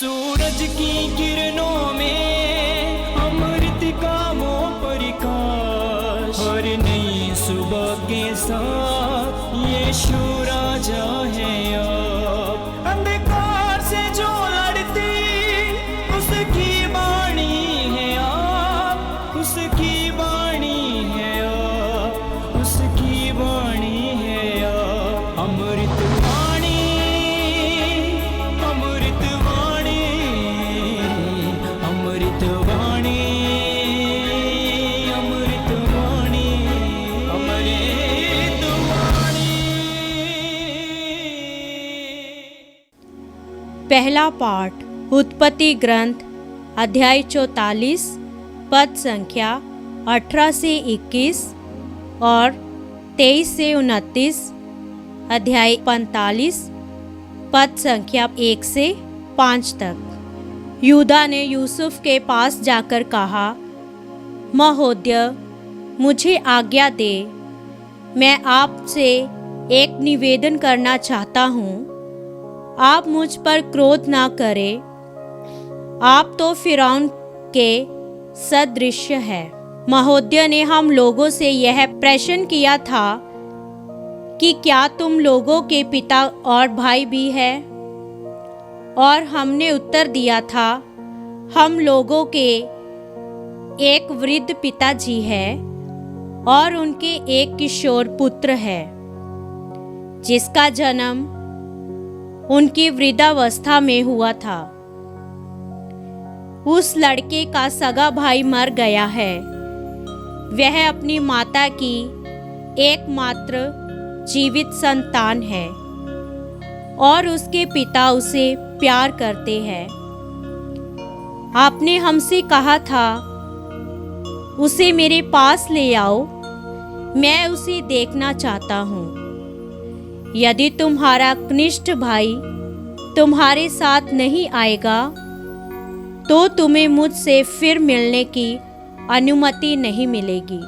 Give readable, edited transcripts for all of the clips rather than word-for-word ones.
सूरज की किरणों में अमृत का वो प्रकाश, हर नई सुबह के साथ यीशु राजा है अब। अंधकार से जो लड़ती उसकी वाणी है आप, उसकी वाणी है आप, उसकी वाणी है आप। अमृत वाणी, अमृत वाणी, अमृत वाणी, अमृत वाणी, अमृत वाणी। पहला पाठ उत्पत्ति ग्रंथ अध्याय 44 पद संख्या 18 से 21 और 23 से 29, अध्याय 45 पद संख्या 1 से 5 तक। यूदा ने यूसुफ के पास जाकर कहा, महोदय, मुझे आज्ञा दे, मैं आपसे एक निवेदन करना चाहता हूँ। आप मुझ पर क्रोध ना करें। आप तो फिरौन के सदृश है। महोदय ने हम लोगों से यह प्रश्न किया था कि क्या तुम लोगों के पिता और भाई भी है? और हमने उत्तर दिया था, हम लोगों के एक वृद्ध पिताजी है और उनके एक किशोर पुत्र है, जिसका जन्म उनकी वृद्धावस्था में हुआ था। उस लड़के का सगा भाई मर गया है। वह अपनी माता की एकमात्र जीवित संतान है और उसके पिता उसे प्यार करते हैं। आपने हमसे कहा था, उसे मेरे पास ले आओ, मैं उसे देखना चाहता हूँ। यदि तुम्हारा कनिष्ठ भाई तुम्हारे साथ नहीं आएगा तो तुम्हें मुझसे फिर मिलने की अनुमति नहीं मिलेगी।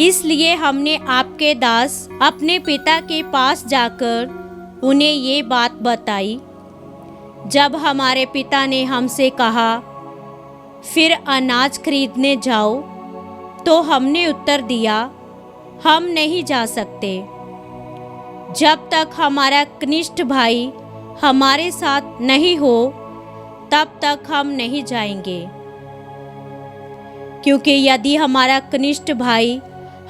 इसलिए हमने आपके दास अपने पिता के पास जाकर उन्हें ये बात बताई। जब हमारे पिता ने हमसे कहा, फिर अनाज खरीदने जाओ, तो हमने उत्तर दिया, हम नहीं जा सकते। जब तक हमारा कनिष्ठ भाई हमारे साथ नहीं हो, तब तक हम नहीं जाएंगे। क्योंकि यदि हमारा कनिष्ठ भाई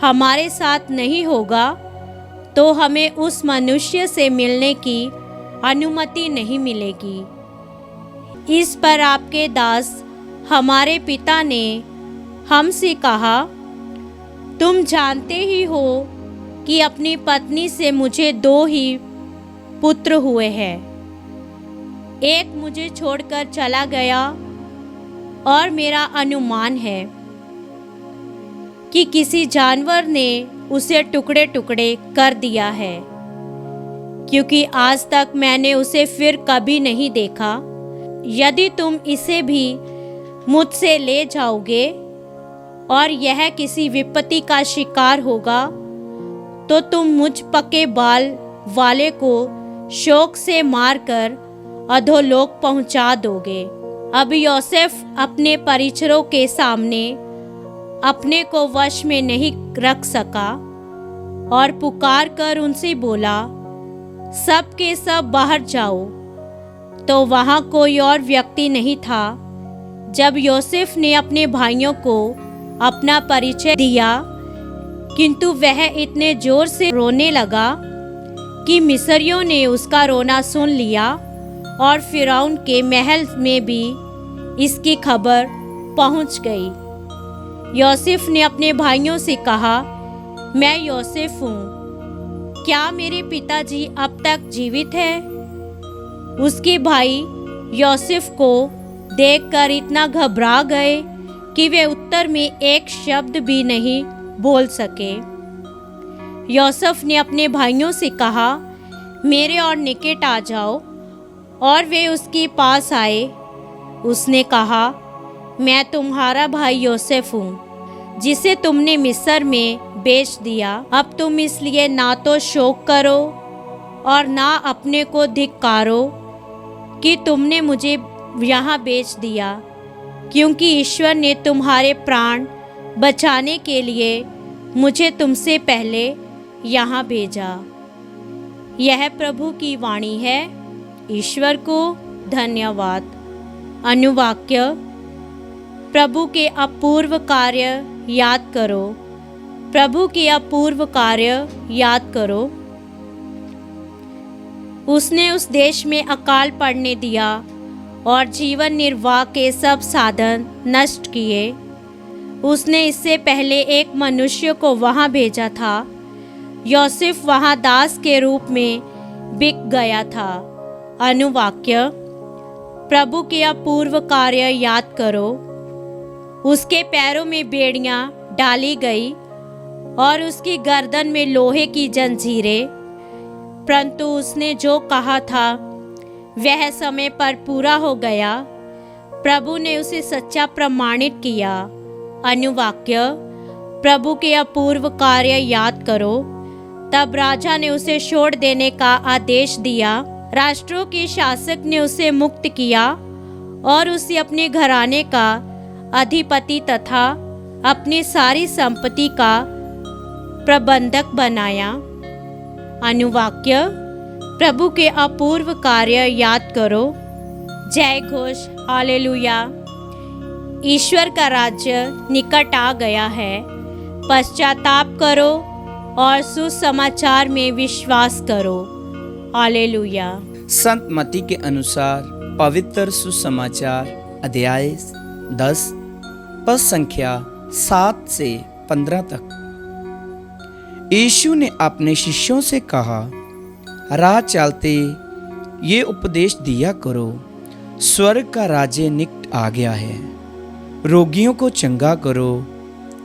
हमारे साथ नहीं होगा तो हमें उस मनुष्य से मिलने की अनुमति नहीं मिलेगी। इस पर आपके दास हमारे पिता ने हमसे कहा, तुम जानते ही हो कि अपनी पत्नी से मुझे 2 ही पुत्र हुए हैं। एक मुझे छोड़कर चला गया और मेरा अनुमान है कि किसी जानवर ने उसे टुकड़े टुकड़े कर दिया है, क्योंकि आज तक मैंने उसे फिर कभी नहीं देखा। यदि तुम इसे भी मुझसे ले जाओगे और यह किसी विपत्ति का शिकार होगा, तो तुम मुझ पके बाल वाले को शोक से मारकर अधोलोक पहुंचा दोगे। अब योसेफ अपने परिचरों के सामने अपने को वश में नहीं रख सका और पुकार कर उनसे बोला, सब के सब बाहर जाओ। तो वहाँ कोई और व्यक्ति नहीं था। जब योसेफ ने अपने भाइयों को अपना परिचय दिया, किंतु वह इतने जोर से रोने लगा कि मिस्रियों ने उसका रोना सुन लिया और फिरौन के महल में भी इसकी खबर पहुंच गई। योसेफ ने अपने भाइयों से कहा, मैं योसेफ हूँ, क्या मेरे पिताजी अब तक जीवित है? उसके भाई योसेफ को देखकर इतना घबरा गए कि वे उत्तर में एक शब्द भी नहीं बोल सके। योसेफ ने अपने भाइयों से कहा, मेरे और निकट आ जाओ, और वे उसके पास आए। उसने कहा, मैं तुम्हारा भाई योसेफ हूँ, जिसे तुमने मिस्र में बेच दिया। अब तुम इसलिए ना तो शोक करो और ना अपने को धिक्कारो कि तुमने मुझे यहाँ बेच दिया, क्योंकि ईश्वर ने तुम्हारे प्राण बचाने के लिए मुझे तुमसे पहले यहाँ भेजा। यह प्रभु की वाणी है। ईश्वर को धन्यवाद। अनुवाक्य: प्रभु के अपूर्व कार्य याद करो। प्रभु के अपूर्व कार्य याद करो। उसने उस देश में अकाल पड़ने दिया और जीवन निर्वाह के सब साधन नष्ट किए। उसने इससे पहले एक मनुष्य को वहाँ भेजा था। यूसुफ वहाँ दास के रूप में बिक गया था। अनुवाक्य: प्रभु के अपूर्व कार्य याद करो। उसके पैरों में बेड़ियाँ डाली गई और उसकी गर्दन में लोहे की जंजीरें, परंतु उसने जो कहा था वह समय पर पूरा हो गया। प्रभु ने उसे सच्चा प्रमाणित किया। अनुवाक्य: प्रभु के अपूर्व कार्य याद करो। तब राजा ने उसे छोड़ देने का आदेश दिया। राष्ट्रों के शासक ने उसे मुक्त किया और उसे अपने घराने का अधिपति तथा अपनी सारी संपत्ति का प्रबंधक बनाया। अनुवाक्य: प्रभु के अपूर्व कार्य याद करो। जय घोष, हालेलुया। ईश्वर का राज्य निकट आ गया है। पश्चाताप करो और सुसमाचार में विश्वास करो। हालेलुया। संत मत्ती के अनुसार पवित्र सुसमाचार अध्याय 10 पद संख्या 7 से 15 तक। यीशु ने अपने शिष्यों से कहा, राह चलते ये उपदेश दिया करो, स्वर्ग का राज्य निकट आ गया है। रोगियों को चंगा करो,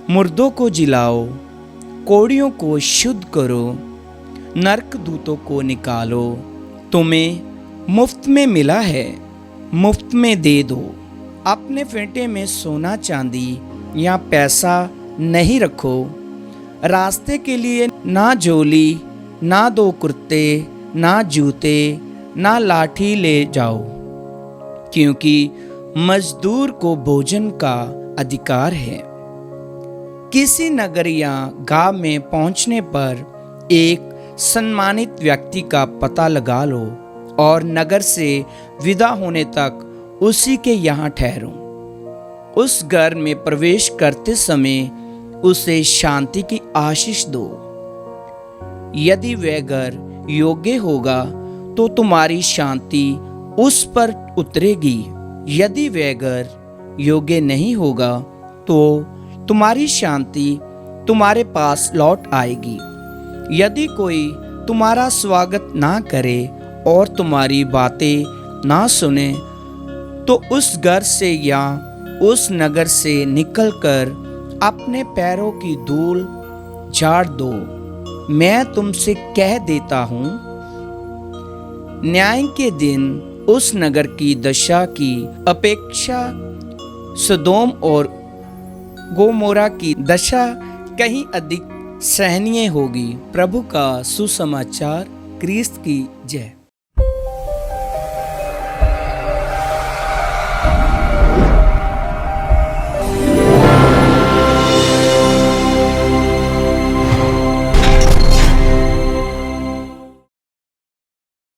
मुर्दों को जिलाओ, कोढ़ियों को शुद्ध करो, नरक दूतों को निकालो। तुम्हें मुफ्त में मिला है, मुफ्त में दे दो। अपने फेंटे में सोना चांदी या पैसा नहीं रखो। रास्ते के लिए ना झोली, ना 2 कुर्ते, ना जूते, ना लाठी ले जाओ, क्योंकि मजदूर को भोजन का अधिकार है। किसी नगर या गांव में पहुंचने पर एक सम्मानित व्यक्ति का पता लगा लो और नगर से विदा होने तक उसी के यहाँ ठहरो। उस घर में प्रवेश करते समय उसे शांति की आशीष दो। यदि वह घर योग्य होगा तो तुम्हारी शांति उस पर उतरेगी। यदि वह घर योग्य नहीं होगा तो तुम्हारी शांति तुम्हारे पास लौट आएगी। यदि कोई तुम्हारा स्वागत ना करे और तुम्हारी बातें ना सुने तो उस घर से या उस नगर से निकलकर अपने पैरों की धूल झाड़ दो। मैं तुमसे कह देता हूँ, न्याय के दिन उस नगर की दशा की अपेक्षा सदोम और गोमोरा की दशा कहीं अधिक सहनीय होगी। प्रभु का सुसमाचार। क्रिस्त की जय।